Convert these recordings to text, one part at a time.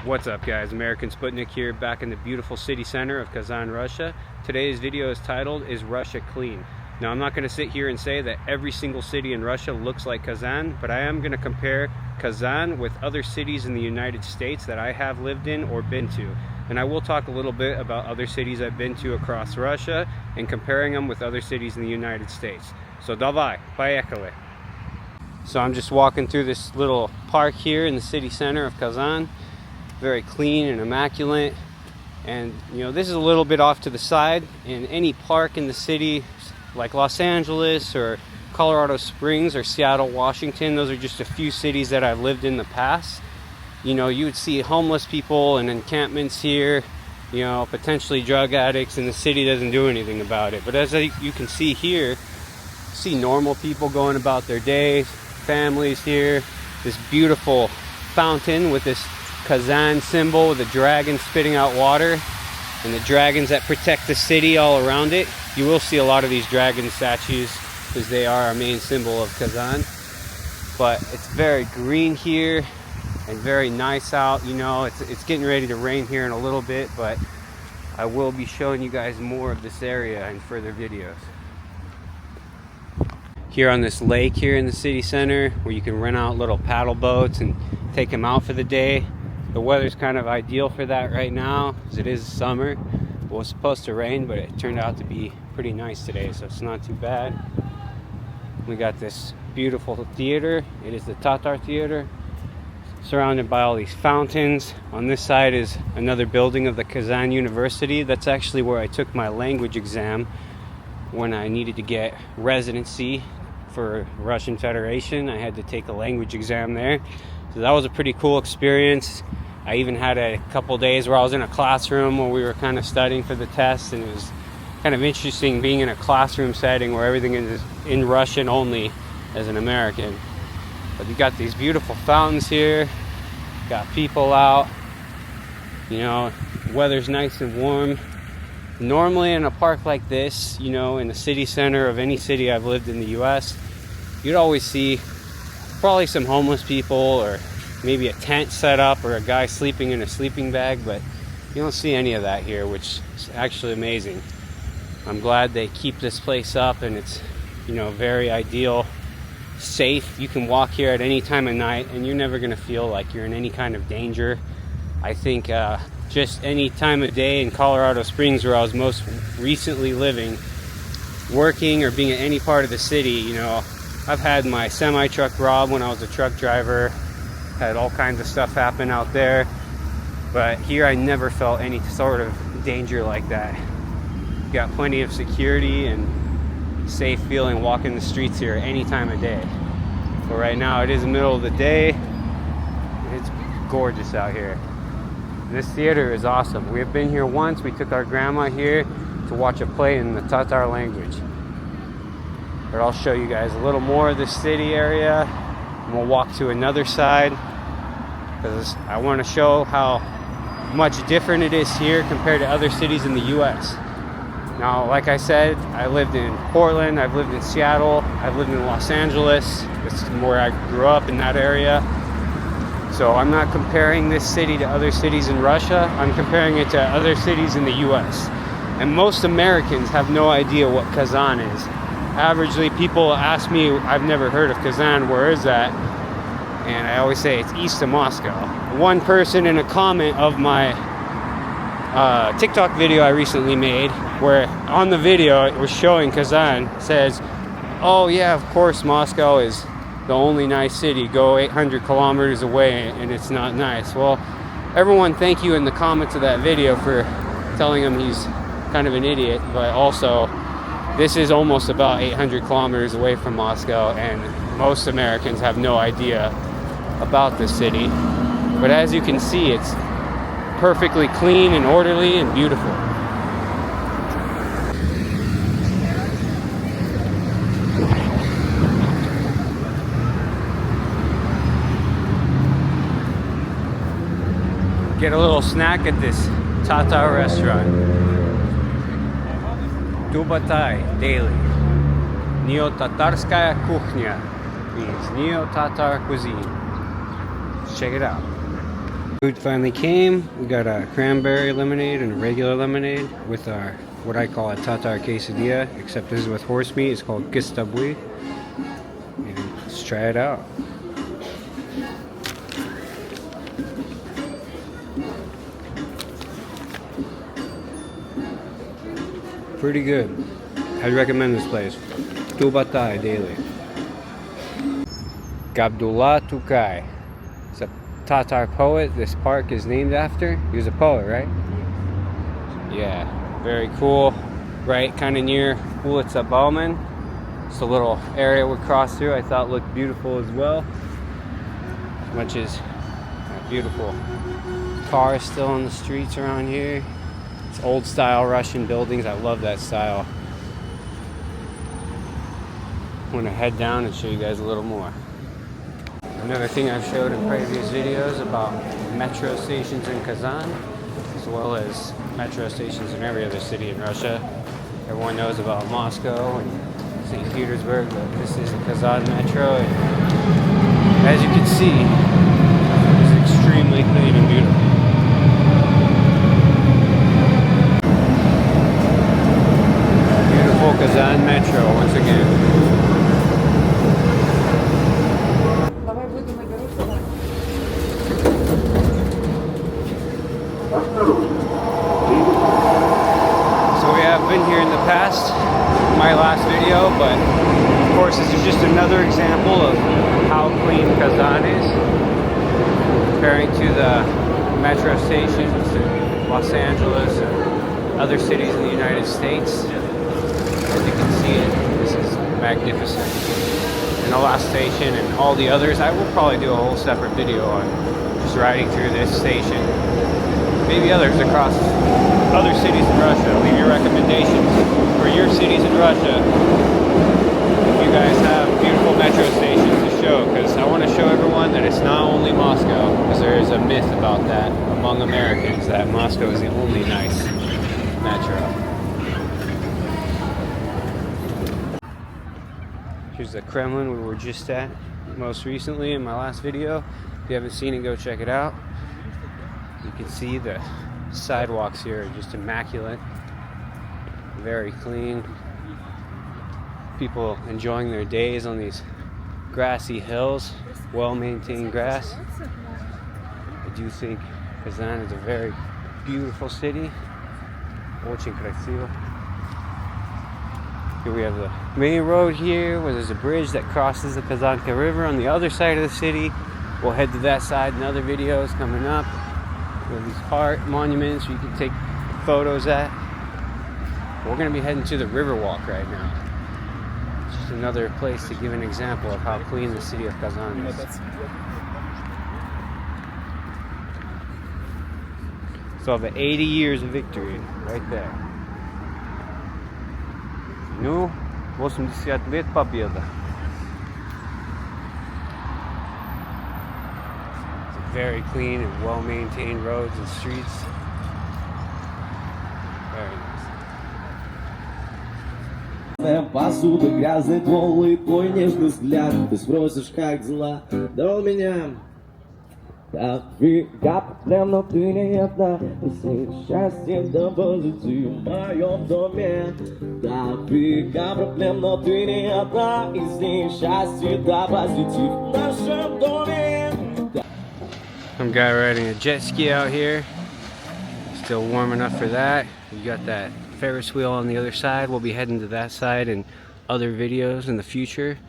What's up guys, American Sputnik here, back in the beautiful city center of Kazan, Russia. Today's video is titled, Is Russia Clean? Now I'm not going to sit here and say that every single city in Russia looks like Kazan, but I am going to compare Kazan with other cities in the United States that I have lived in or been to. And I will talk a little bit about other cities I've been to across Russia and comparing them with other cities in the United States. So давай, поехали. So I'm just walking through this little park here in the city center of Kazan. Very clean and immaculate, and you know, this is a little bit off to the side. In any park in the city like Los Angeles or Colorado Springs or Seattle, Washington, those are just a few cities that I've lived in the past. You know, you would see homeless people and encampments here, you know, potentially drug addicts, and the city doesn't do anything about it. But as you can see here, see normal people going about their day, families here, this beautiful fountain with this Kazan symbol with a dragon spitting out water, and the dragons that protect the city all around it. You will see a lot of these dragon statues because they are our main symbol of Kazan. But it's very green here and very nice out. You know, it's getting ready to rain here in a little bit, but I will be showing you guys more of this area in further videos. Here on this lake here in the city center, where you can rent out little paddle boats and take them out for the day. The weather's kind of ideal for that right now, as it is summer. It was supposed to rain, but it turned out to be pretty nice today, so it's not too bad. We got this beautiful theater. It is the Tatar Theater, surrounded by all these fountains. On this side is another building of the Kazan University. That's actually where I took my language exam when I needed to get residency for Russian Federation. I had to take a language exam there. So that was a pretty cool experience. I even had a couple days where I was in a classroom where we were kind of studying for the test, and it was kind of interesting being in a classroom setting where everything is in Russian only as an American. But you got these beautiful fountains here, got people out, you know, weather's nice and warm. Normally in a park like this, you know, in the city center of any city I've lived in the US, you'd always see probably some homeless people, or maybe a tent set up, or a guy sleeping in a sleeping bag, but you don't see any of that here, which is actually amazing. I'm glad they keep this place up, and it's, you know, very ideal, safe. You can walk here at any time of night and you're never going to feel like you're in any kind of danger. I think just any time of day in Colorado Springs, where I was most recently living, working, or being at any part of the city, you know, I've had my semi-truck robbed when I was a truck driver, had all kinds of stuff happen out there, but here I never felt any sort of danger like that. Got plenty of security and safe feeling walking the streets here any time of day. But right now it is the middle of the day. It's gorgeous out here. This theater is awesome. We have been here once. We took our grandma here to watch a play in the Tatar language. But I'll show you guys a little more of this city area, and we'll walk to another side, because I want to show how much different it is here compared to other cities in the US. Now, like I said, I lived in Portland, I've lived in Seattle, I've lived in Los Angeles. This is where I grew up, in that area. So I'm not comparing this city to other cities in Russia, I'm comparing it to other cities in the US. And most Americans have no idea what Kazan is. Averagely, people ask me, I've never heard of Kazan, where is that? And I always say it's east of Moscow. One person in a comment of my TikTok video I recently made, where on the video it was showing Kazan, says, oh yeah, of course Moscow is the only nice city, go 800 kilometers away and it's not nice. Well, everyone, thank you in the comments of that video for telling him he's kind of an idiot, but also this is almost about 800 kilometers away from Moscow, and most Americans have no idea about this city. But as you can see, it's perfectly clean and orderly and beautiful. Get a little snack at this Tatar restaurant. Dubatai Daily. Neo-Tatarskaya Kuchnya means Neo-Tatar cuisine. Check it out. Food finally came. We got a cranberry lemonade and a regular lemonade with our, what I call a Tatar quesadilla, except this is with horse meat. It's called Kistabui. And let's try it out. Pretty good. I'd recommend this place. Tubatai daily. Gabdullah Tukay. It's a Tatar poet this park is named after. He was a poet, right? Yeah, very cool. Right, kind of near Ulitsa Bauman. It's a little area we crossed through. I thought looked beautiful as well. As much as beautiful cars still on the streets around here. It's old style Russian buildings. I love that style. I'm gonna head down and show you guys a little more. Another thing I've showed in previous videos about metro stations in Kazan, as well as metro stations in every other city in Russia. Everyone knows about Moscow and St. Petersburg, but this is the Kazan metro. And as you can see, it's extremely clean and beautiful. Beautiful Kazan metro once again. Been here in the past, my last video, but of course this is just another example of how clean Kazan is comparing to the metro stations in Los Angeles and other cities in the United States. As you can see, this is magnificent. And the last station and all the others, I will probably do a whole separate video on just riding through this station. Maybe others across other cities in Russia. Leave your recommendations for your cities in Russia. If you guys have beautiful metro stations to show, because I want to show everyone that it's not only Moscow, because there is a myth about that among Americans, that Moscow is the only nice metro. Here's the Kremlin we were just at most recently in my last video. If you haven't seen it, go check it out. You can see the sidewalks here are just immaculate, very clean. People enjoying their days on these grassy hills, well-maintained grass. I do think Kazan is a very beautiful city. Очень красиво. Here we have the main road here, where there's a bridge that crosses the Kazanka River on the other side of the city. We'll head to that side in other videos coming up. With these art monuments you can take photos at. We're going to be heading to the Riverwalk right now. It's just another place to give an example of how clean the city of Kazan is. So the 80 years of victory right there. Ну, 80 лет победа. Very clean and well-maintained roads and streets. Very nice. Посуда, грязный пол и твой нежный взгляд. Ты спросишь, как дела? Да у меня дофига проблем, но ты не одна. И все счастье да позитив в моем доме. Дофига проблем, но ты не одна. И все счастье да позитив в нашем доме. Some guy riding a jet ski out here. Still warm enough for that. You got that Ferris wheel on the other side. We'll be heading to that side in other videos in the future.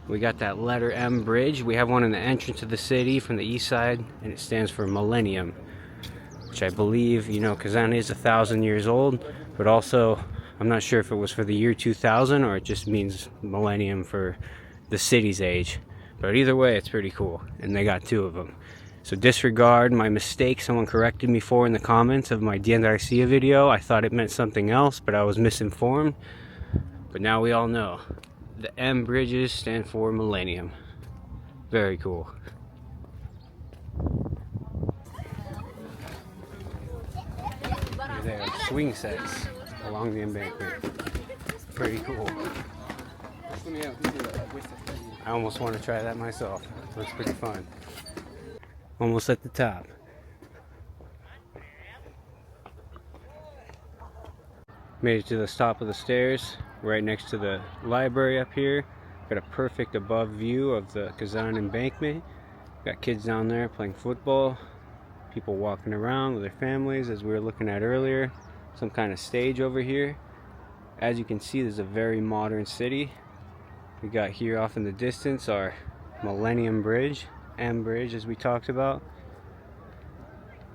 We got that letter M bridge. We have one in the entrance of the city from the east side, and it stands for Millennium, which I believe, you know, Kazan is 1,000 years old, but also I'm not sure if it was for the year 2000 or it just means millennium for the city's age. But either way, it's pretty cool, and they got two of them. So disregard my mistake someone corrected me for in the comments of my Dien Garcia video. I thought it meant something else, but I was misinformed. But now we all know. The M bridges stand for Millennium. Very cool. There are swing sets along the embankment. Pretty cool. I almost want to try that myself. Looks pretty fun. Almost at the top. Made it to the top of the stairs, right next to the library up here. Got a perfect above view of the Kazan embankment. Got kids down there playing football. People walking around with their families, as we were looking at earlier. Some kind of stage over here. As you can see, there's a very modern city. We got here off in the distance our Millennium Bridge, M Bridge as we talked about.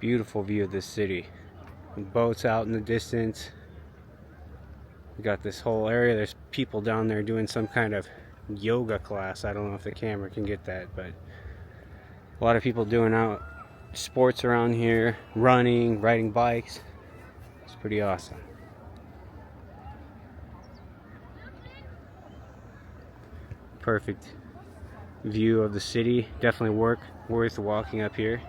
Beautiful view of this city. Boats out in the distance. We got this whole area. There's people down there doing some kind of yoga class. I don't know if the camera can get that, but a lot of people doing out sports around here, running, riding bikes. It's pretty awesome. Perfect view of the city. Definitely worth walking up here.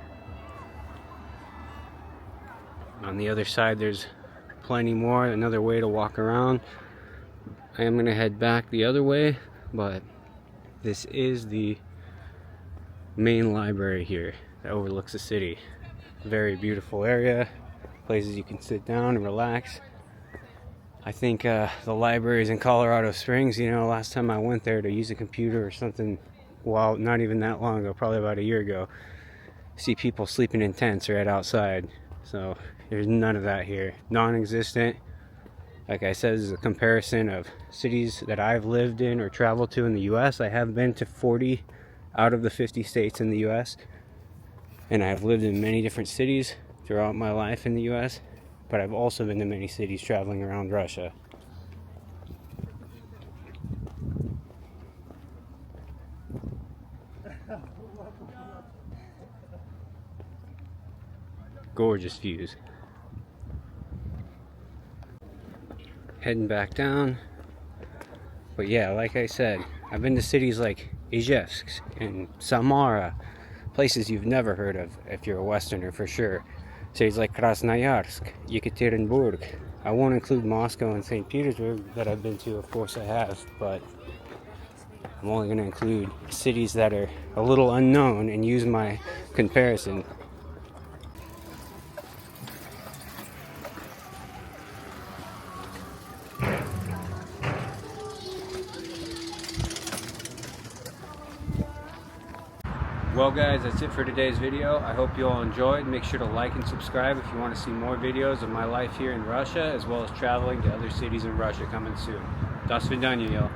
On the other side there's plenty more, another way to walk around. I am going to head back the other way, but this is the main library here that overlooks the city. Very beautiful area, places you can sit down and relax. I think the library is in Colorado Springs. You know, last time I went there to use a computer or something, well, not even that long ago, probably about a year ago, see people sleeping in tents right outside. So there's none of that here, non-existent. Like I said, this is a comparison of cities that I've lived in or traveled to in the US. I have been to 40 out of the 50 states in the US, and I've lived in many different cities throughout my life in the US, but I've also been to many cities traveling around Russia. Gorgeous views. Heading back down. But yeah, like I said, I've been to cities like Ijevsk and Samara, places you've never heard of if you're a Westerner for sure. Cities like Krasnoyarsk, Yekaterinburg. I won't include Moscow and St. Petersburg that I've been to, of course I have, but I'm only going to include cities that are a little unknown and use my comparison. Well guys, that's it for today's video. I hope you all enjoyed. Make sure to like and subscribe if you want to see more videos of my life here in Russia, as well as traveling to other cities in Russia coming soon. До свидания, y'all.